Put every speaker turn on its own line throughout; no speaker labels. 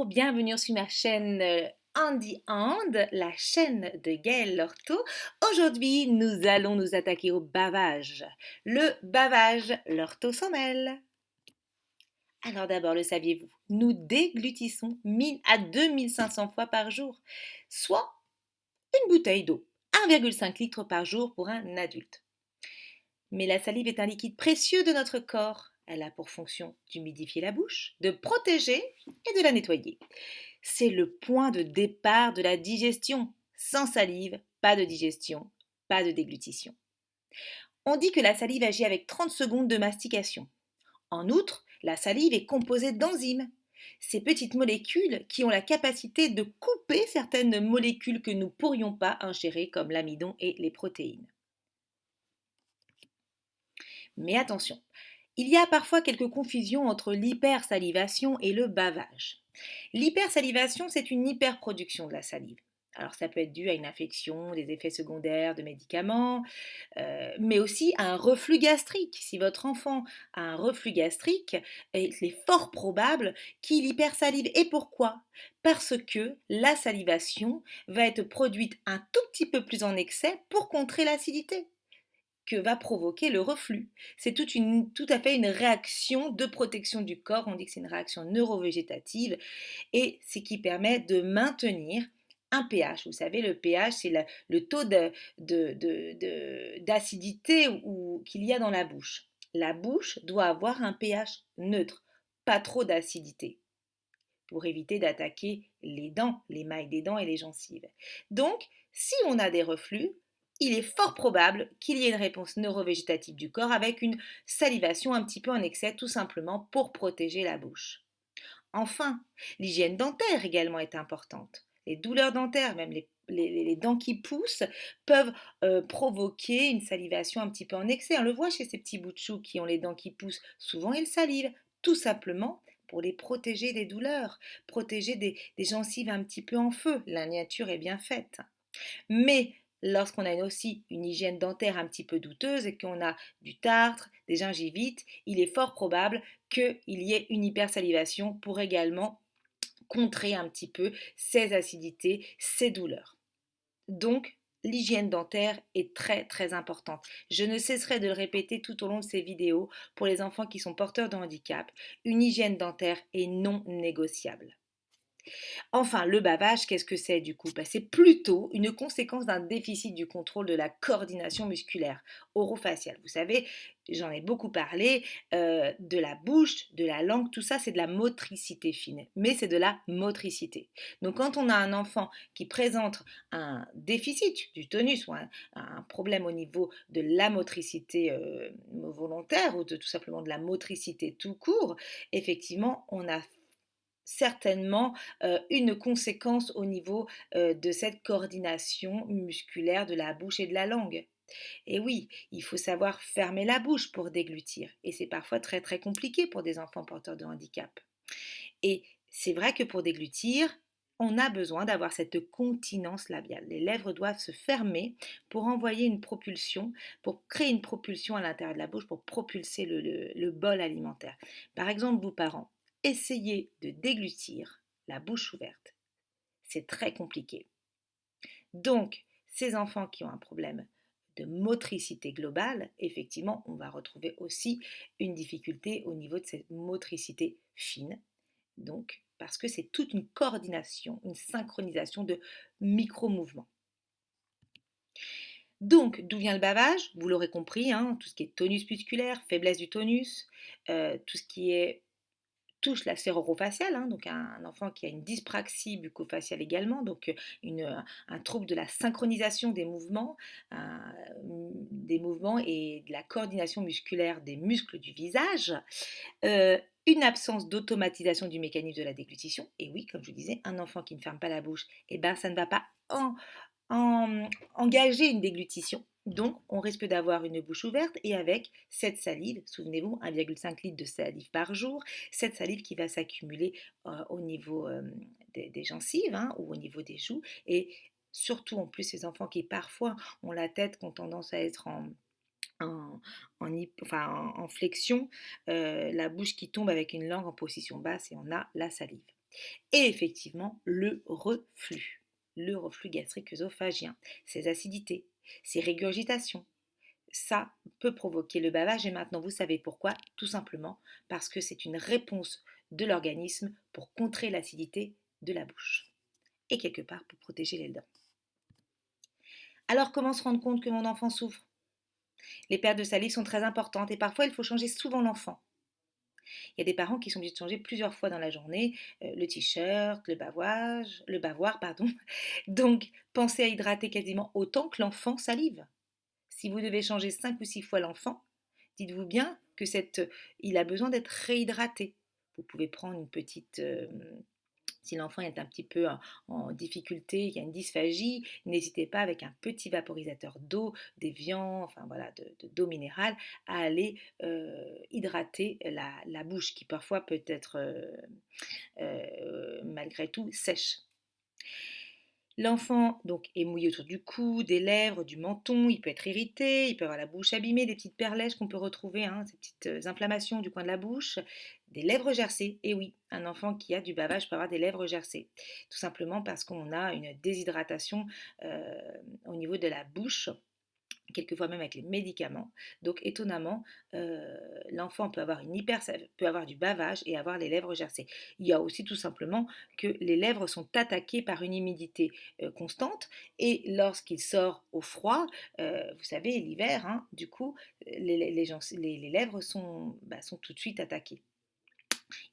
bienvenue sur ma chaîne Handy Hand, la chaîne de Gaëlle Lorto. Aujourd'hui, nous allons nous attaquer au bavage. Le bavage, l'ortho s'en mêle. Alors d'abord, le saviez-vous? Nous déglutissons 1000 à 2500 fois par jour, soit une bouteille d'eau, 1,5 litre par jour pour un adulte. Mais la salive est un liquide précieux de notre corps. Elle a pour fonction d'humidifier la bouche, de protéger et de la nettoyer. C'est le point de départ de la digestion. Sans salive, pas de digestion, pas de déglutition. On dit que la salive agit avec 30 secondes de mastication. En outre, la salive est composée d'enzymes. Ces petites molécules qui ont la capacité de couper certaines molécules que nous ne pourrions pas ingérer comme l'amidon et les protéines. Mais attention, il y a parfois quelques confusions entre l'hypersalivation et le bavage. L'hypersalivation, c'est une hyperproduction de la salive. Alors ça peut être dû à une infection, des effets secondaires de médicaments, mais aussi à un reflux gastrique. Si votre enfant a un reflux gastrique, il est fort probable qu'il hypersalive. Et pourquoi? Parce que la salivation va être produite un tout petit peu plus en excès pour contrer l'acidité que va provoquer le reflux. C'est tout à fait une réaction de protection du corps. On dit que c'est une réaction neurovégétative et ce qui permet de maintenir un pH. Vous savez, le pH, c'est le taux d'acidité qu'il y a dans la bouche. La bouche doit avoir un pH neutre, pas trop d'acidité, pour éviter d'attaquer les dents, l'émail des dents et les gencives. Donc, si on a des reflux, il est fort probable qu'il y ait une réponse neurovégétative du corps avec une salivation un petit peu en excès, tout simplement pour protéger la bouche. Enfin, l'hygiène dentaire également est importante. Les douleurs dentaires, même les dents qui poussent, peuvent provoquer une salivation un petit peu en excès. On le voit chez ces petits bouts de chou qui ont les dents qui poussent. Souvent, ils salivent, tout simplement pour les protéger des douleurs, protéger des gencives un petit peu en feu. La nature est bien faite. Mais lorsqu'on a aussi une hygiène dentaire un petit peu douteuse et qu'on a du tartre, des gingivites, il est fort probable qu'il y ait une hypersalivation pour également contrer un petit peu ces acidités, ces douleurs. Donc, l'hygiène dentaire est très très importante. Je ne cesserai de le répéter tout au long de ces vidéos pour les enfants qui sont porteurs de handicap. Une hygiène dentaire est non négociable. Enfin, le bavage, qu'est-ce que c'est du coup? C'est plutôt une conséquence d'un déficit du contrôle de la coordination musculaire orofaciale. Vous savez, j'en ai beaucoup parlé, de la bouche, de la langue, tout ça c'est de la motricité fine, mais c'est de la motricité. Donc quand on a un enfant qui présente un déficit du tonus ou un problème au niveau de la motricité volontaire ou tout simplement de la motricité tout court, effectivement on a certainement une conséquence au niveau de cette coordination musculaire de la bouche et de la langue. Et oui, il faut savoir fermer la bouche pour déglutir. Et c'est parfois très très compliqué pour des enfants porteurs de handicap. Et c'est vrai que pour déglutir, on a besoin d'avoir cette continence labiale. Les lèvres doivent se fermer pour envoyer une propulsion, pour créer une propulsion à l'intérieur de la bouche, pour propulser le bol alimentaire. Par exemple, vous parents, essayez de déglutir la bouche ouverte. C'est très compliqué. Donc, ces enfants qui ont un problème de motricité globale, effectivement, on va retrouver aussi une difficulté au niveau de cette motricité fine. Donc, parce que c'est toute une coordination, une synchronisation de micro-mouvements. Donc, d'où vient le bavage? Vous l'aurez compris, hein, tout ce qui est tonus musculaire, faiblesse du tonus, tout ce qui touche la sphère orofaciale, hein, donc un enfant qui a une dyspraxie bucco-faciale également, donc un trouble de la synchronisation des mouvements et de la coordination musculaire des muscles du visage, une absence d'automatisation du mécanisme de la déglutition. Et oui, comme je vous disais, un enfant qui ne ferme pas la bouche, eh ben, ça ne va pas engager une déglutition. Donc, on risque d'avoir une bouche ouverte et avec cette salive, souvenez-vous, 1,5 litre de salive par jour, cette salive qui va s'accumuler au niveau des gencives, hein, ou au niveau des joues. Et surtout, en plus, ces enfants qui parfois ont la tête, qui ont tendance à être en flexion, la bouche qui tombe avec une langue en position basse et on a la salive. Et effectivement, le reflux gastrique œsophagien, ces acidités, ces régurgitations, ça peut provoquer le bavage et maintenant vous savez pourquoi, tout simplement parce que c'est une réponse de l'organisme pour contrer l'acidité de la bouche et quelque part pour protéger les dents. Alors comment se rendre compte que mon enfant souffre? Les pertes de salive sont très importantes et parfois il faut changer souvent l'enfant. Il y a des parents qui sont obligés de changer plusieurs fois dans la journée le t-shirt, le bavoir, pardon. Donc pensez à hydrater quasiment autant que l'enfant salive. Si vous devez changer 5 ou 6 fois l'enfant, dites-vous bien que il a besoin d'être réhydraté. Vous pouvez prendre une petite, si l'enfant est un petit peu en difficulté, il y a une dysphagie, n'hésitez pas avec un petit vaporisateur d'eau, d'évian, enfin voilà, d'eau minérale, à aller hydrater la bouche qui parfois peut être malgré tout sèche. L'enfant donc est mouillé autour du cou, des lèvres, du menton, il peut être irrité, il peut avoir la bouche abîmée, des petites perlèches qu'on peut retrouver, hein, ces petites inflammations du coin de la bouche, des lèvres gercées. Et oui, un enfant qui a du bavage peut avoir des lèvres gercées, tout simplement parce qu'on a une déshydratation au niveau de la bouche quelquefois même avec les médicaments. Donc étonnamment, l'enfant peut avoir du bavage et avoir les lèvres gercées. Il y a aussi tout simplement que les lèvres sont attaquées par une humidité constante et lorsqu'il sort au froid, vous savez, l'hiver, hein, du coup, les lèvres sont tout de suite attaquées.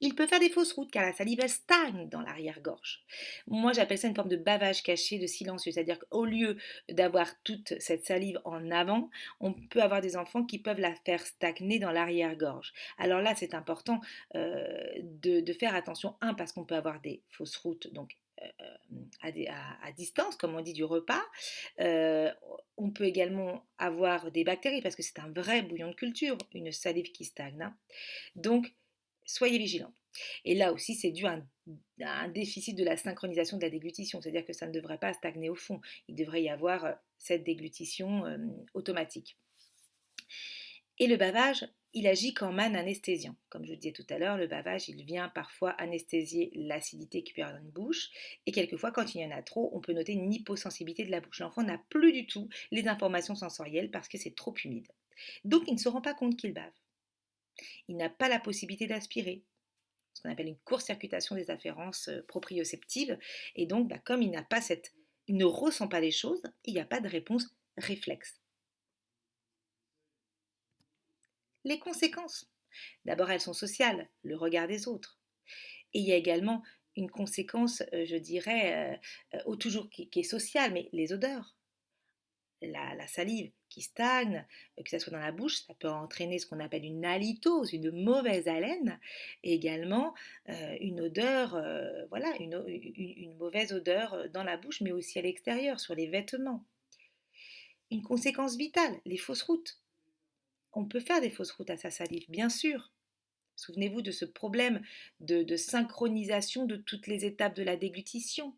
Il peut faire des fausses routes car la salive elle stagne dans l'arrière-gorge. Moi j'appelle ça une forme de bavage caché, de silencieux, c'est-à-dire qu'au lieu d'avoir toute cette salive en avant, on peut avoir des enfants qui peuvent la faire stagner dans l'arrière-gorge. Alors là c'est important de faire attention, parce qu'on peut avoir des fausses routes, donc à distance, comme on dit, du repas. Euh, on peut également avoir des bactéries parce que c'est un vrai bouillon de culture, une salive qui stagne, hein. Donc, soyez vigilants. Et là aussi, c'est dû à un déficit de la synchronisation de la déglutition, c'est-à-dire que ça ne devrait pas stagner au fond. Il devrait y avoir cette déglutition automatique. Et le bavage, il agit comme un anesthésiant. Comme je vous disais tout à l'heure, le bavage, il vient parfois anesthésier l'acidité qui peut y avoir dans une bouche. Et quelquefois, quand il y en a trop, on peut noter une hyposensibilité de la bouche. L'enfant n'a plus du tout les informations sensorielles parce que c'est trop humide. Donc, il ne se rend pas compte qu'il bave. Il n'a pas la possibilité d'aspirer, ce qu'on appelle une court-circuitation des afférences proprioceptives. Et donc, comme il ne ressent pas les choses, il n'y a pas de réponse réflexe. Les conséquences. D'abord, elles sont sociales, le regard des autres. Et il y a également une conséquence, je dirais, toujours qui est sociale, mais les odeurs. La salive qui stagne, que ce soit dans la bouche, ça peut entraîner ce qu'on appelle une halitose, une mauvaise haleine, et également une odeur, voilà, une mauvaise odeur dans la bouche, mais aussi à l'extérieur, sur les vêtements. Une conséquence vitale, les fausses routes. On peut faire des fausses routes à sa salive, bien sûr. Souvenez-vous de ce problème de synchronisation de toutes les étapes de la déglutition.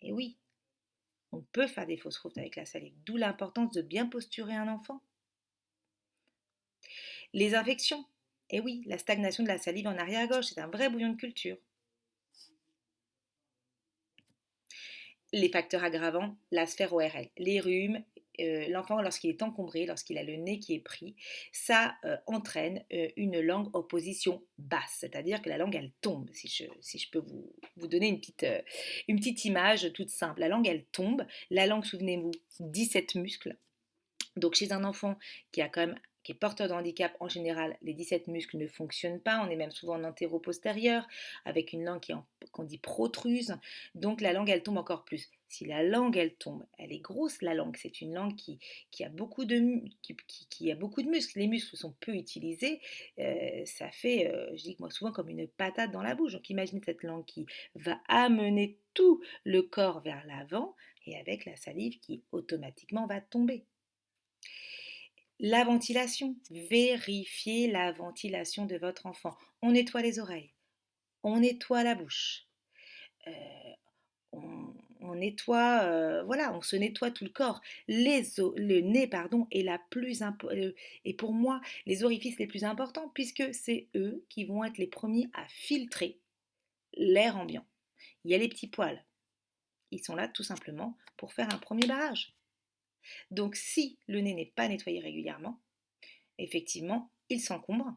Et oui, on peut faire des fausses routes avec la salive, d'où l'importance de bien posturer un enfant. Les infections. Et oui, la stagnation de la salive en arrière-gauche, c'est un vrai bouillon de culture. Les facteurs aggravants, la sphère ORL, les rhumes, l'enfant lorsqu'il est encombré, lorsqu'il a le nez qui est pris, ça entraîne une langue en position basse, c'est-à-dire que la langue elle tombe, si je peux vous donner une petite image toute simple. La langue elle tombe, la langue, souvenez-vous, 17 muscles. Donc chez un enfant qui est porteur de handicap, en général, les 17 muscles ne fonctionnent pas. On est même souvent en antéro-postérieur, avec une langue qu'on dit protruse. Donc la langue, elle tombe encore plus. Si la langue, elle tombe, elle est grosse, la langue. C'est une langue qui a beaucoup qui a beaucoup de muscles. Les muscles sont peu utilisés. Ça fait, je dis que moi souvent, comme une patate dans la bouche. Donc imaginez cette langue qui va amener tout le corps vers l'avant et avec la salive qui automatiquement va tomber. La ventilation. Vérifiez la ventilation de votre enfant. On nettoie les oreilles. On nettoie la bouche. Euh, on nettoie, voilà, on se nettoie tout le corps. Le nez, pardon, est pour moi les orifices les plus importants puisque c'est eux qui vont être les premiers à filtrer l'air ambiant. Il y a les petits poils. Ils sont là tout simplement pour faire un premier barrage. Donc si le nez n'est pas nettoyé régulièrement, effectivement, il s'encombre.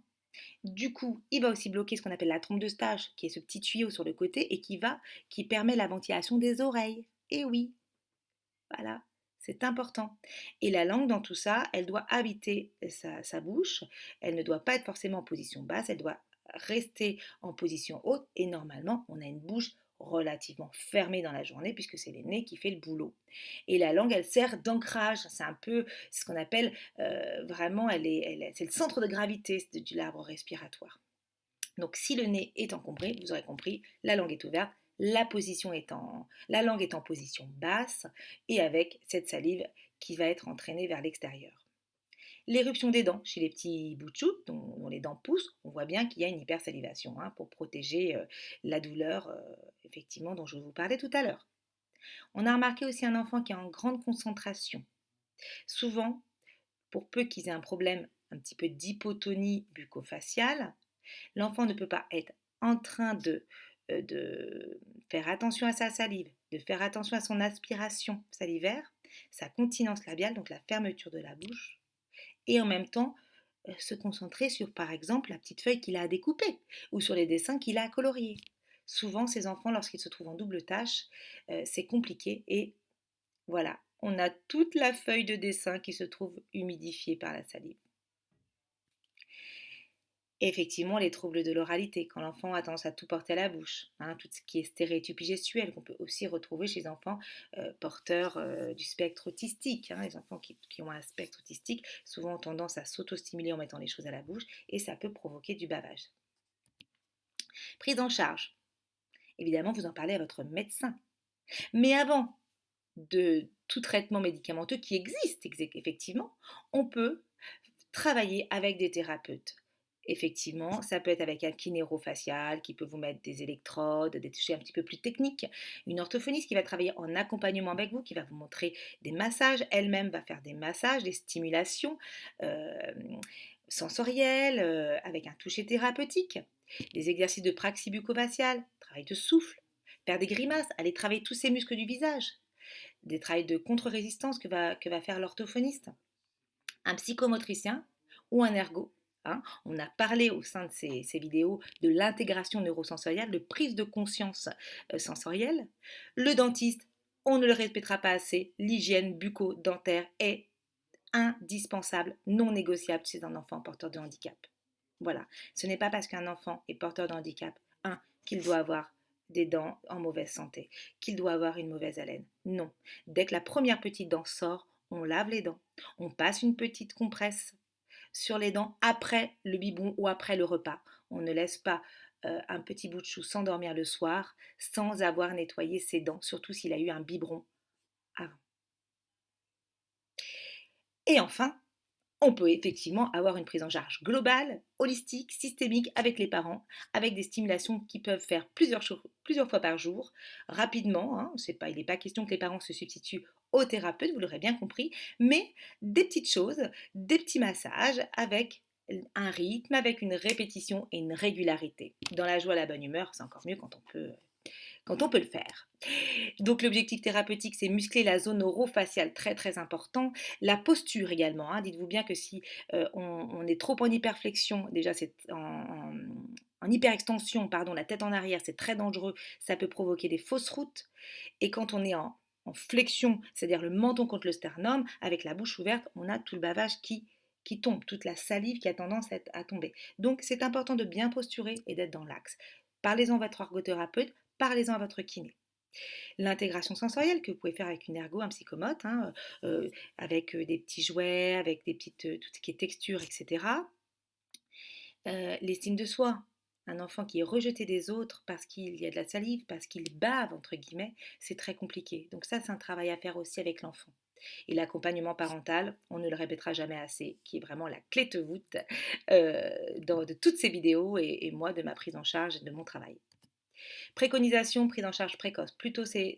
Du coup, il va aussi bloquer ce qu'on appelle la trompe de stage, qui est ce petit tuyau sur le côté et qui permet la ventilation des oreilles. Et oui, voilà, c'est important. Et la langue dans tout ça, elle doit habiter sa bouche. Elle ne doit pas être forcément en position basse, elle doit rester en position haute. Et normalement, on a une bouche relativement fermée dans la journée puisque c'est le nez qui fait le boulot. Et la langue, elle sert d'ancrage. C'est un peu ce qu'on appelle vraiment, c'est le centre de gravité de l'arbre respiratoire. Donc si le nez est encombré, vous aurez compris, la langue est ouverte, la langue est en position basse et avec cette salive qui va être entraînée vers l'extérieur. L'éruption des dents chez les petits bouts de chou dont les dents poussent, on voit bien qu'il y a une hypersalivation pour protéger la douleur effectivement dont je vous parlais tout à l'heure. On a remarqué aussi un enfant qui est en grande concentration. Souvent, pour peu qu'ils aient un problème un petit peu d'hypotonie bucco-faciale, l'enfant ne peut pas être en train de faire attention à sa salive, de faire attention à son aspiration salivaire, sa continence labiale, donc la fermeture de la bouche, et en même temps se concentrer sur, par exemple, la petite feuille qu'il a à découper ou sur les dessins qu'il a à colorier. Souvent, ces enfants, lorsqu'ils se trouvent en double tâche, c'est compliqué et voilà, on a toute la feuille de dessin qui se trouve humidifiée par la salive. Et effectivement, les troubles de l'oralité, quand l'enfant a tendance à tout porter à la bouche, tout ce qui est stéréotypie gestuelle, qu'on peut aussi retrouver chez les enfants porteurs du spectre autistique. Les enfants qui ont un spectre autistique souvent ont tendance à s'auto-stimuler en mettant les choses à la bouche et ça peut provoquer du bavage. Prise en charge. Évidemment, vous en parlez à votre médecin. Mais avant de tout traitement médicamenteux qui existe effectivement, on peut travailler avec des thérapeutes. Effectivement, ça peut être avec un kinérofacial qui peut vous mettre des électrodes, des touchés un petit peu plus techniques, une orthophoniste qui va travailler en accompagnement avec vous, qui va vous montrer des massages, elle-même va faire des massages, des stimulations sensorielles, avec un toucher thérapeutique, des exercices de praxie bucco-faciale, travail de souffle, faire des grimaces, aller travailler tous ces muscles du visage, des travails de contre-résistance que va faire l'orthophoniste, un psychomotricien ou un ergo. On a parlé au sein de ces vidéos de l'intégration neurosensorielle, de prise de conscience sensorielle. Le dentiste, on ne le répétera pas assez, l'hygiène bucco-dentaire est indispensable, non négociable chez un enfant porteur de handicap. Voilà, ce n'est pas parce qu'un enfant est porteur de handicap, qu'il doit avoir des dents en mauvaise santé, qu'il doit avoir une mauvaise haleine. Non, dès que la première petite dent sort, on lave les dents, on passe une petite compresse sur les dents après le biberon ou après le repas. On ne laisse pas un petit bout de chou s'endormir le soir sans avoir nettoyé ses dents, surtout s'il a eu un biberon avant. Et enfin, on peut effectivement avoir une prise en charge globale, holistique, systémique avec les parents, avec des stimulations qui peuvent faire plusieurs fois par jour, rapidement. Il n'est pas question que les parents se substituent au thérapeute, vous l'aurez bien compris, mais des petites choses, des petits massages avec un rythme, avec une répétition et une régularité. Dans la joie, la bonne humeur, c'est encore mieux quand on peut le faire. Donc l'objectif thérapeutique, c'est muscler la zone orofaciale, très très important. La posture également. Dites-vous bien que si on est trop en hyperflexion, déjà c'est en hyperextension, la tête en arrière, c'est très dangereux. Ça peut provoquer des fausses routes. Et quand on est en flexion, c'est-à-dire le menton contre le sternum, avec la bouche ouverte, on a tout le bavage qui tombe, toute la salive qui a tendance à tomber. Donc c'est important de bien posturer et d'être dans l'axe. Parlez-en à votre ergothérapeute, parlez-en à votre kiné. L'intégration sensorielle que vous pouvez faire avec une ergo, un psychomote, avec des petits jouets, avec des petites, tout ce qui est texture, etc. L'estime de soi. Un enfant qui est rejeté des autres parce qu'il y a de la salive, parce qu'il bave, entre guillemets, c'est très compliqué. Donc ça, c'est un travail à faire aussi avec l'enfant. Et l'accompagnement parental, on ne le répétera jamais assez, qui est vraiment la clé de voûte de toutes ces vidéos et moi, de ma prise en charge et de mon travail. Préconisation, prise en charge précoce. Plus tôt c'est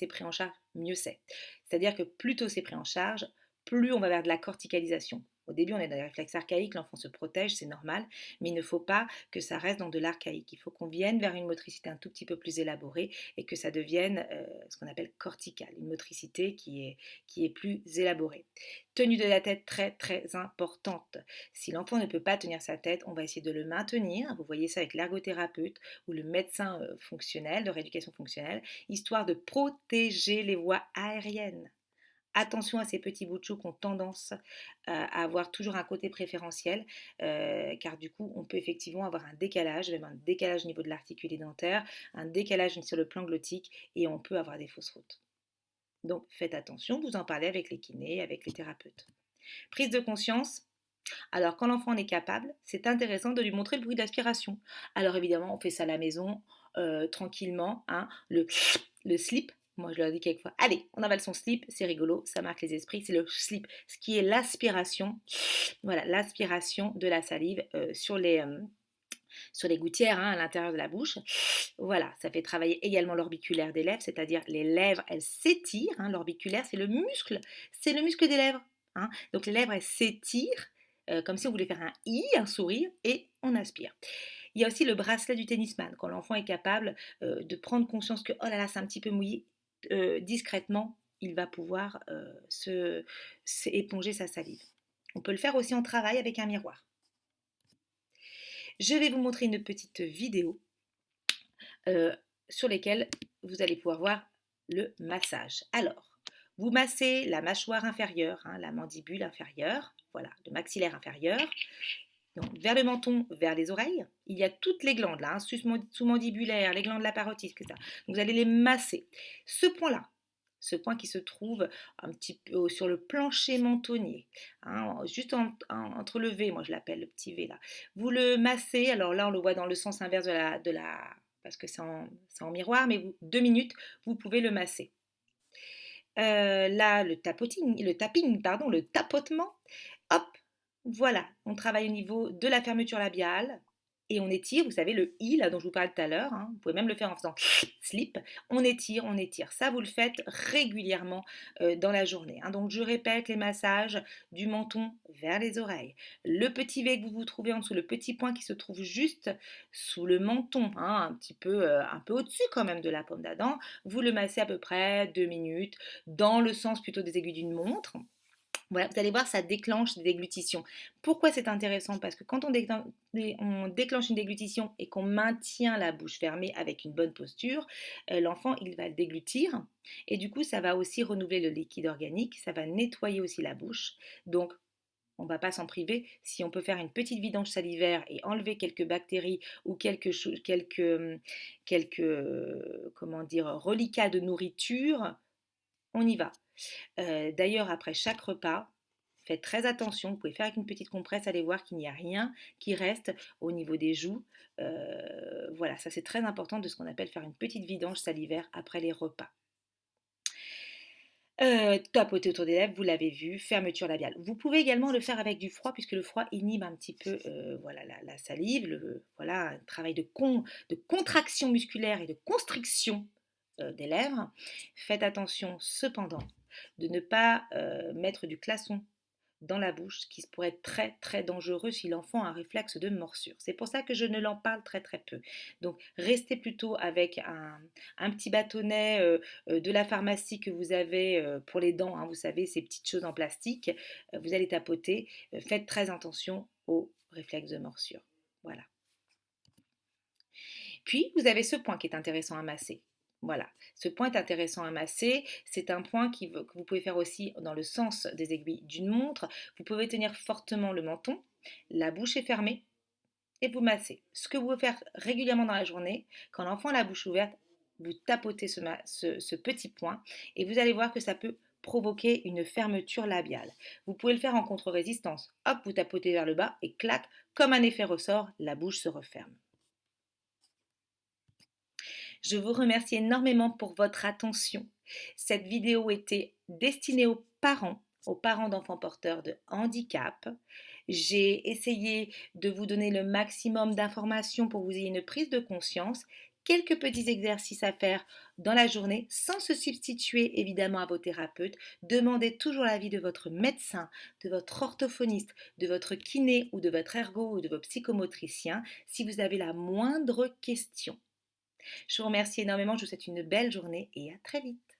pris en charge, mieux c'est. C'est-à-dire que plus tôt c'est pris en charge, plus on va vers de la corticalisation. Au début, on est dans les réflexes archaïques, l'enfant se protège, c'est normal, mais il ne faut pas que ça reste dans de l'archaïque. Il faut qu'on vienne vers une motricité un tout petit peu plus élaborée et que ça devienne ce qu'on appelle corticale, une motricité qui est plus élaborée. Tenue de la tête très très importante. Si l'enfant ne peut pas tenir sa tête, on va essayer de le maintenir. Vous voyez ça avec l'ergothérapeute ou le médecin fonctionnel, de rééducation fonctionnelle, histoire de protéger les voies aériennes. Attention à ces petits bouts de chou qui ont tendance à avoir toujours un côté préférentiel, car du coup, on peut effectivement avoir un décalage, même un décalage au niveau de l'articulé dentaire, un décalage sur le plan glottique, et on peut avoir des fausses routes. Donc, faites attention, vous en parlez avec les kinés, avec les thérapeutes. Prise de conscience. Alors, quand l'enfant en est capable, c'est intéressant de lui montrer le bruit d'aspiration. Alors, évidemment, on fait ça à la maison, tranquillement, hein, le slip. Moi, je leur dis quelquefois, allez, on avale son slip, c'est rigolo, ça marque les esprits, c'est le slip, ce qui est l'aspiration, voilà, l'aspiration de la salive sur les gouttières à l'intérieur de la bouche. Voilà, ça fait travailler également l'orbiculaire des lèvres, c'est-à-dire les lèvres, elles s'étirent. L'orbiculaire, c'est le muscle des lèvres. Donc les lèvres, elles s'étirent comme si on voulait faire un i, un sourire, et on aspire. Il y a aussi le bracelet du tennisman, quand l'enfant est capable de prendre conscience que, oh là là, c'est un petit peu mouillé, discrètement, il va pouvoir éponger sa salive. On peut le faire aussi en travail avec un miroir. Je vais vous montrer une petite vidéo sur lesquelles vous allez pouvoir voir le massage. Alors, vous massez la mâchoire inférieure, la mandibule inférieure, voilà, le maxillaire inférieur. Donc, vers le menton, vers les oreilles, il y a toutes les glandes là, sous-mandibulaires, les glandes de la parotide, etc. Donc, vous allez les masser. Ce point qui se trouve un petit peu sur le plancher mentonnier, juste entre le V, moi je l'appelle le petit V là. Vous le massez, alors là on le voit dans le sens inverse parce que c'est en miroir, mais 2 minutes, vous pouvez le masser. Là, le tapotement, hop, voilà, on travaille au niveau de la fermeture labiale et on étire, vous savez, le i là dont je vous parlais tout à l'heure, vous pouvez même le faire en faisant slip, on étire, on étire. Ça, vous le faites régulièrement dans la journée. Donc, je répète les massages du menton vers les oreilles. Le petit V que vous trouvez en dessous, le petit point qui se trouve juste sous le menton, un peu au-dessus quand même de la paume d'Adam, vous le massez à peu près 2 minutes dans le sens plutôt des aiguilles d'une montre. Voilà, vous allez voir, ça déclenche des déglutitions. Pourquoi c'est intéressant? Parce que quand on déclenche une déglutition et qu'on maintient la bouche fermée avec une bonne posture, l'enfant, il va le déglutir. Et du coup, ça va aussi renouveler le liquide organique, ça va nettoyer aussi la bouche. Donc, on ne va pas s'en priver. Si on peut faire une petite vidange salivaire et enlever quelques bactéries ou quelques reliquats de nourriture, on y va. D'ailleurs, après chaque repas, faites très attention, vous pouvez faire avec une petite compresse, allez voir qu'il n'y a rien qui reste au niveau des joues. Voilà, ça c'est très important de ce qu'on appelle faire une petite vidange salivaire après les repas. Tapoter autour des lèvres, vous l'avez vu, fermeture labiale. Vous pouvez également le faire avec du froid, puisque le froid inhibe un petit peu la salive, un travail de contraction musculaire et de constriction des lèvres. Faites attention cependant de ne pas mettre du glaçon dans la bouche, ce qui pourrait être très très dangereux si l'enfant a un réflexe de morsure. C'est pour ça que je ne l'en parle très très peu. Donc restez plutôt avec un petit bâtonnet de la pharmacie que vous avez pour les dents, vous savez, ces petites choses en plastique, vous allez tapoter, faites très attention au réflexe de morsure. Voilà. Puis vous avez ce point qui est intéressant à masser. Voilà, ce point est intéressant à masser. C'est un point que vous pouvez faire aussi dans le sens des aiguilles d'une montre. Vous pouvez tenir fortement le menton, la bouche est fermée et vous massez. Ce que vous pouvez faire régulièrement dans la journée, quand l'enfant a la bouche ouverte, vous tapotez ce petit point et vous allez voir que ça peut provoquer une fermeture labiale. Vous pouvez le faire en contre-résistance. Hop, vous tapotez vers le bas et clac, comme un effet ressort, la bouche se referme. Je vous remercie énormément pour votre attention. Cette vidéo était destinée aux parents d'enfants porteurs de handicap. J'ai essayé de vous donner le maximum d'informations pour que vous ayez une prise de conscience. quelques petits exercices à faire dans la journée sans se substituer évidemment à vos thérapeutes. Demandez toujours l'avis de votre médecin, de votre orthophoniste, de votre kiné ou de votre ergo ou de votre psychomotricien si vous avez la moindre question. Je vous remercie énormément, je vous souhaite une belle journée et à très vite.